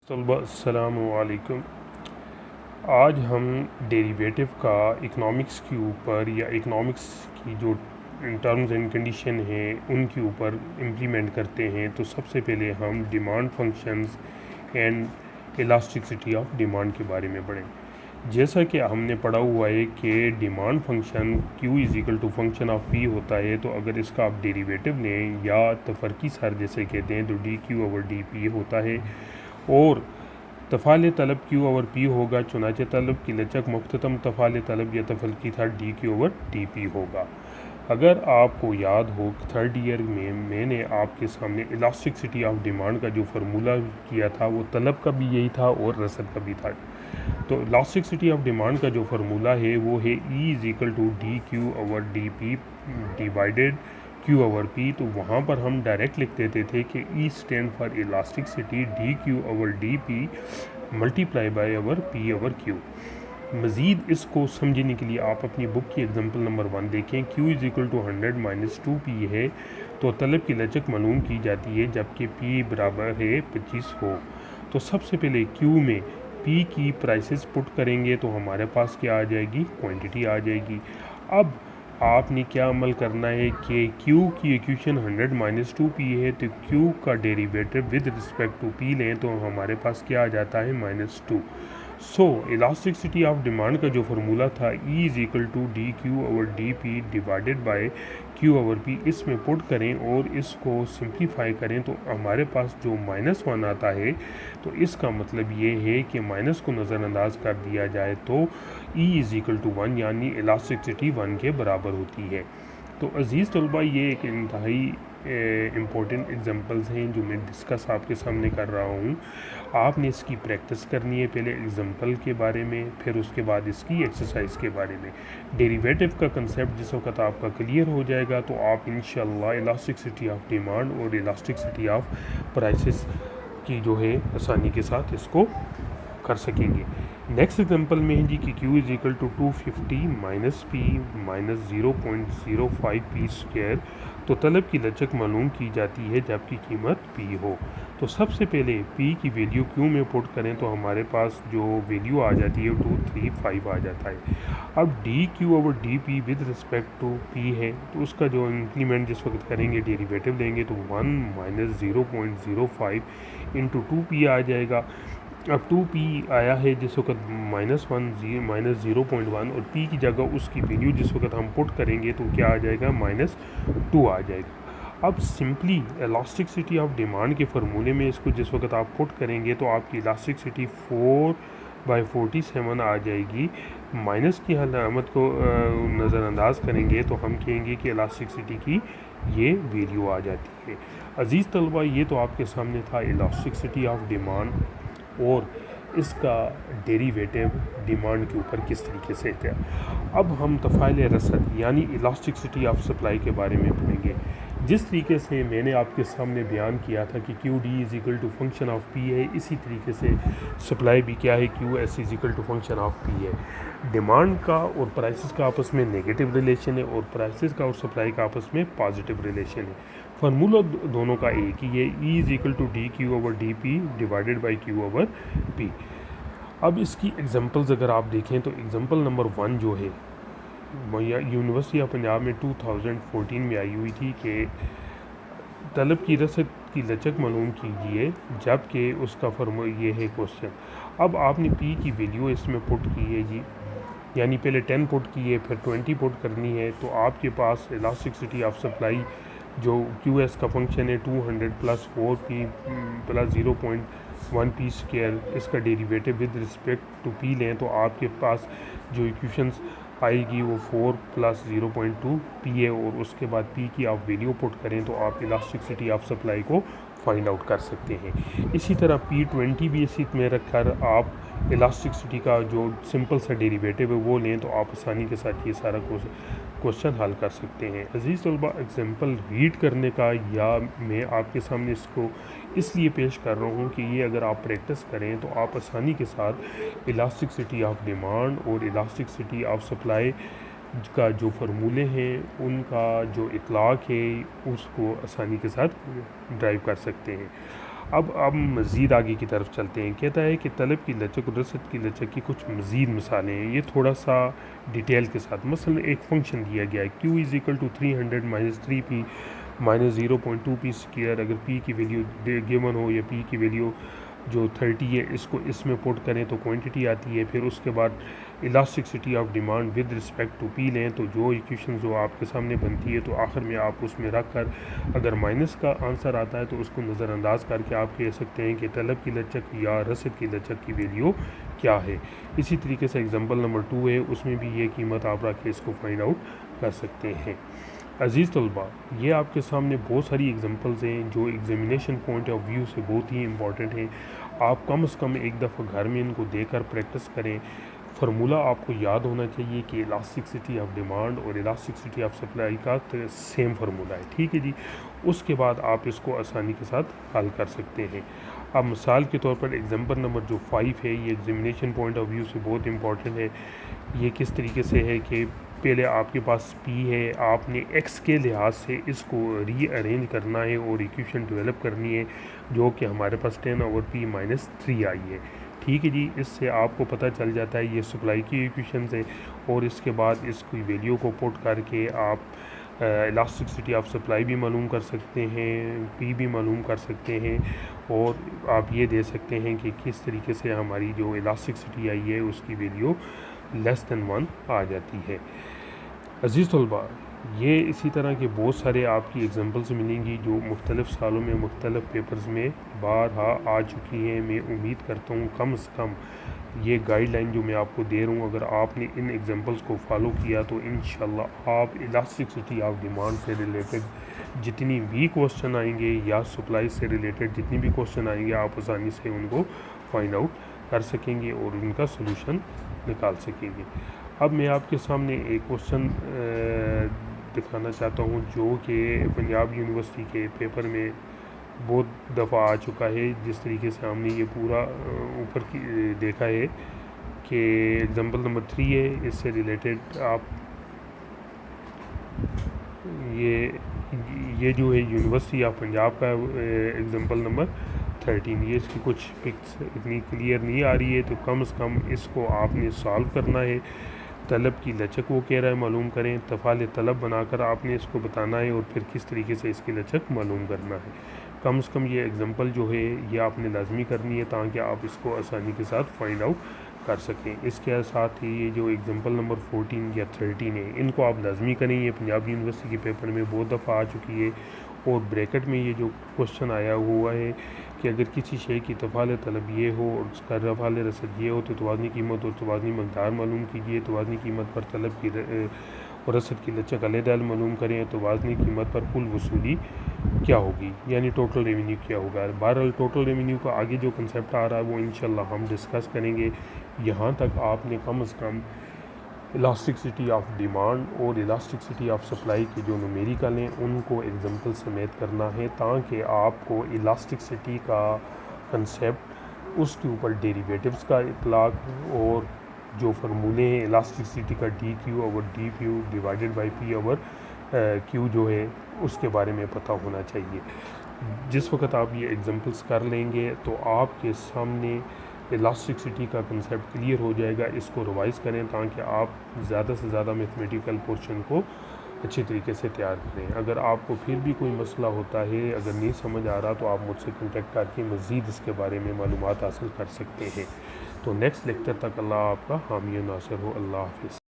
तलबा अस्सलामु अलैकुम। आज हम डेरिवेटिव का इकनॉमिक्स के ऊपर या इकनॉमिक्स की जो टर्म्स एंड कंडीशन हैं उनके ऊपर इम्प्लीमेंट करते हैं। तो सबसे पहले हम demand functions and elasticity of demand के बारे में पढ़ें। जैसा कि हमने पढ़ा हुआ है कि demand function Q is equal to function of P होता है। तो अगर इसका आप डेरिवेटिव लें या तफरकी सर जैसे कहते हैं तो dQ/dP होता है और तफ़ाल तलब Q ओवर P होगा। चुनाचे तलब की लचक मुख्ततम तफ़ाल तलब या तफलकी था dQ/dP होगा। अगर आपको याद हो थर्ड ईयर में मैंने आपके सामने इलास्टिसिटी ऑफ डिमांड का जो फार्मूला किया था वो तलब का भी यही था और रसद का भी था। तो इलास्टिसिटी ऑफ डिमांड का जो फार्मूला है वो है E is equal to dQ/dP divided Q over P। तो वहाँ पर हम डायरेक्ट लिख देते थे कि E stand for elasticity dQ/dP multiply by over P over Q। मज़ीद इसको समझने के लिए आप अपनी बुक की एग्जांपल नंबर 1 देखें। Q is equal to 100 minus 2P है तो तलब की लचक मालूम की जाती है जबकि P बराबर है 25 हो। तो सबसे पहले Q में P की प्राइसेस पुट करेंगे तो हमारे पास क्या आ जाएगी, क्वांटिटी आ जाएगी। अब आपने क्या अमल करना है कि Q की इक्वेशन 100 माइनस 2P है तो Q का derivative with respect to P लें तो हमारे पास क्या आ जाता है, -2। सो इलास्टिसिटी ऑफ डिमांड का जो फार्मूला था E is equal to dQ/dP divided by Q over P, इसमें पुट करें और इसको सिंप्लीफाई करें तो हमारे पास जो -1 आता है तो इसका मतलब ये है कि माइनस को नज़रअंदाज कर दिया जाए तो E इज़ इक्वल टू 1 यानी इलास्टिसिटी 1 के बराबर होती है। तो अज़ीज़ तलबा ये एक इंतहाई इम्पोर्टेंट एग्जांपल्स हैं जो मैं डिस्कस आपके सामने कर रहा हूँ। आपने इसकी प्रैक्टिस करनी है, पहले एग्जांपल के बारे में फिर उसके बाद इसकी एक्सरसाइज के बारे में। डेरिवेटिव का कंसेप्ट जिस वक्त आपका क्लियर हो जाएगा तो आप इंशाल्लाह इलास्टिसिटी ऑफ डिमांड और इलास्टिसिटी ऑफ प्राइसेस की जो है आसानी के साथ इसको कर सकेंगे। नेक्स्ट एग्जांपल में है जी कि Q is equal to 250 minus P minus 0.05 P square तो तलब की लचक मालूम की जाती है जबकि कीमत P हो। तो सबसे पहले P की वैल्यू Q में पुट करें तो हमारे पास जो वैल्यू आ जाती है 235 आ जाता है। अब dQ/dP with respect to P है तो उसका जो इंप्लीमेंट जिस वक्त करेंगे डेरिवेटिव लेंगे तो 1 माइनस 0.05 इंटू 2P आ जाएगा। अब 2P आया है जिस वक्त माइनस 0.1 और P की जगह उसकी वैल्यू जिस वक्त हम पुट करेंगे तो क्या आ जाएगा, -2 आ जाएगा। अब सिंपली इलास्टिसिटी ऑफ डिमांड के फार्मूले में इसको जिस वक्त आप पुट करेंगे तो आपकी इलास्टिसिटी 4/47 आ जाएगी। माइनस की अलामत को नज़रअंदाज करेंगे तो हम कहेंगे कि इलास्टिसिटी की ये वैल्यू आ जाती है। अज़ीज़ तलबा ये तो आपके सामने था इलास्टिसिटी ऑफ डिमांड और इसका डेरिवेटिव डिमांड के ऊपर किस तरीके से है। अब हम तफ़ाइल रसद यानी इलास्टिसिटी ऑफ सप्लाई के बारे में पढ़ेंगे। जिस तरीके से मैंने आपके सामने बयान किया था कि QD is equal to function of P है, इसी तरीके से सप्लाई भी क्या है, QS is equal to function of P है। डिमांड का और प्राइसेस का आपस में नेगेटिव रिलेशन है और प्राइसेस का और सप्लाई का आपस में पॉजिटिव रिलेशन है। फार्मूला दोनों का एक ही है, E is equal to dQ/dP divided by Q over P। अब इसकी एग्जांपल्स अगर आप देखें तो एग्जांपल नंबर 1 जो है यूनिवर्सिटी ऑफ पंजाब में 2014 में आई हुई थी कि तलब की रसद की लचक मालूम कीजिए जबकि उसका फार्मूला ये है क्वेश्चन। अब आपने P की वैल्यू इसमें पुट की है जी, यानी पहले 10 पुट की है फिर 20 पुट करनी है तो आपके पास इलास्टिसिटी ऑफ सप्लाई जो QS का फंक्शन है 200 plus 4P plus 0.1 P square, इसका derivative with respect to P लें तो आपके पास जो इक्वेशंस आएगी वो 4 प्लस 0.2 P है और उसके बाद P की आप वैल्यू पुट करें तो आप इलास्टिसिटी ऑफ सप्लाई को फाइंड आउट कर सकते हैं। इसी तरह P20 भी इसी में रखकर आप इलास्टिसिटी का जो सिंपल सा डेरिवेटिव है वो लें तो आप आसानी के साथ ये सारा क्वेश्चन हल कर सकते हैं। अजीज़ तलबा एग्जांपल रीड करने का या मैं आपके सामने इसको इसलिए पेश कर रहा हूँ कि ये अगर आप प्रैक्टिस करें तो आप आसानी के साथ इलास्टिसिटी ऑफ डिमांड और इलास्टिसिटी ऑफ सप्लाई का जो फार्मूले हैं उनका जो इतलाक़ है उसको आसानी के साथ ड्राइव कर सकते हैं। अब मज़ीद आगे की तरफ चलते हैं। कहता है कि तलब की लचक और रसद की लचक की कुछ मज़ीद मिसालें हैं, ये थोड़ा सा डिटेल के साथ। मसलन एक फंक्शन दिया गया है Q is equal to 300 minus 3p minus 0.2p square. अगर p की वैल्यू गिवन हो या p की वैल्यू जो 30 है, इसको इसमें पुट करें तो क्वांटिटी आती है। फिर उसके बाद elasticity of demand with respect to P लें तो जो इक्वेशन जो आपके सामने बनती है, तो आखिर में आप उसमें रख कर अगर माइनस का आंसर आता है तो उसको नज़रअंदाज करके आप कह सकते हैं कि तलब की लचक या रसद की लचक की वैल्यू क्या है। इसी तरीके से एग्जांपल नंबर 2 है, उसमें भी ये कीमत आप रख के इसको फाइंड आउट कर सकते हैं। अज़ीज़ तलबा, ये आपके सामने बहुत सारी एग्जांपल्स हैं जो एग्जामिनेशन पॉइंट ऑफ व्यू से बहुत ही इंपॉर्टेंट हैं। आप कम से कम एक दफ़ा घर में इनको देकर प्रैक्टिस करें। फार्मूला आपको याद होना चाहिए कि इलास्टिसिटी ऑफ डिमांड और इलास्टिसिटी ऑफ सप्लाई का सेम फार्मूला है, ठीक है जी। उसके बाद आप इसको आसानी के साथ हल कर सकते हैं। अब मिसाल के तौर पर एग्जांपल नंबर जो 5 है, ये एग्जामिनेशन पॉइंट ऑफ व्यू से बहुत इंपॉर्टेंट है। ये किस तरीके से है कि पहले आपके पास p है, आपने x के लिहाज से इसको रीअरेंज करना है और इक्वेशन डेवलप करनी है, जो कि हमारे पास 10/p-3 आई है, ठीक है जी। इससे आपको पता चल जाता है ये सप्लाई की इक्वेशन है, और इसके बाद इसकी वैल्यू को पुट करके आप इलास्टिसिटी ऑफ सप्लाई भी मालूम कर सकते हैं, पी भी मालूम कर सकते हैं, और आप ये दे सकते हैं कि किस तरीके से हमारी जो इलास्टिसिटी आई है उसकी वैल्यू लेस दैन 1 आ जाती है। अज़ीज़ तलबा, ये इसी तरह के बहुत सारे आपकी एग्जांपल्स मिलेंगी जो मुख्तलिफ़ सालों में मुख्तलिफ़ पेपर्स में बारहा आ चुकी हैं। मैं उम्मीद करता हूँ कम से कम ये गाइडलाइन जो मैं आपको दे रहा हूँ, अगर आपने इन एग्जांपल्स को फॉलो किया तो इंशाल्लाह आप इलास्टिसिटी ऑफ डिमांड से रिलेटेड जितनी भी क्वेश्चन आएंगे या सप्लाई से रिलेटेड जितनी भी क्वेश्चन आएंगे, आप आसानी से उनको फाइंड आउट कर सकेंगे और उनका सोल्यूशन निकाल सकेंगे। अब मैं आपके सामने एक क्वेश्चन दिखाना चाहता हूँ जो कि पंजाब यूनिवर्सिटी के पेपर में बहुत दफ़ा आ चुका है। जिस तरीके से हमने ये पूरा ऊपर की देखा है कि एग्जांपल नंबर 3 है, इससे रिलेटेड आप ये जो है यूनिवर्सिटी ऑफ पंजाब का एग्जांपल नंबर 13, ये इसकी कुछ पिक्स इतनी क्लियर नहीं आ रही है, तो कम से कम इसको आपने सॉल्व करना है। तलब की लचक वो कह रहा है मालूम करें, तफ़ाल तलब बनाकर आपने इसको बताना है और फिर किस तरीके से इसकी लचक मालूम करना है। कम से कम ये एग्जांपल जो है ये आपने लाजमी करनी है ताकि आप इसको आसानी के साथ फाइंड आउट कर सकें। इसके साथ ही ये जो एग्जांपल नंबर 14 या 13 है, इनको आप लाजमी करें। ये पंजाब यूनिवर्सिटी के पेपर में बहुत दफ़ा आ चुकी है, और ब्रैकेट में ये जो क्वेश्चन आया हुआ है कि अगर किसी शे की तफ़ाल तलब ये हो और उसका रफ़ाल रसद ये हो तो तवाज़नी कीमत और तवाज़नी मकदार मालूम कीजिए। तवाज़नी कीमत पर तलब की और रसद की लचक अलग मालूम करें। तो वाज़नी कीमत पर कुल वसूली क्या होगी, यानी टोटल रेवेन्यू क्या होगा। बहरहाल टोटल रेवेन्यू का आगे जो कंसेप्ट आ रहा है वो इंशाल्लाह हम डिस्कस करेंगे। यहाँ तक आपने कम से कम इलास्टिसिटी ऑफ डिमांड और इलास्टिसिटी ऑफ सप्लाई की जो न्यूमेरिकल हैं उनको एग्जांपल समेत करना है, ताकि आपको इलास्टिसिटी का कंसेप्ट, उसके ऊपर डेरिवेटिव्स का इतलाक और जो फार्मूले हैं इलास्टिसिटी का D Q over D Q divided by P over Q जो है उसके बारे में पता होना चाहिए। जिस वक्त आप ये एग्जांपल्स कर लेंगे तो आपके सामने इलास्टिसिटी का कंसेप्ट क्लियर हो जाएगा। इसको रिवाइज़ करें ताकि आप ज़्यादा से ज़्यादा मैथमेटिकल पोर्शन को अच्छे तरीके से तैयार करें। अगर आपको फिर भी कोई मसला होता है, अगर नहीं समझ आ रहा, तो आप मुझसे कॉन्टेक्ट करके मज़ीद इसके बारे में मालूमात हासिल कर सकते हैं। तो नेक्स्ट लेक्चर तक अल्लाह आपका हामी नासिर हो। अल्लाह हाफ़िज़।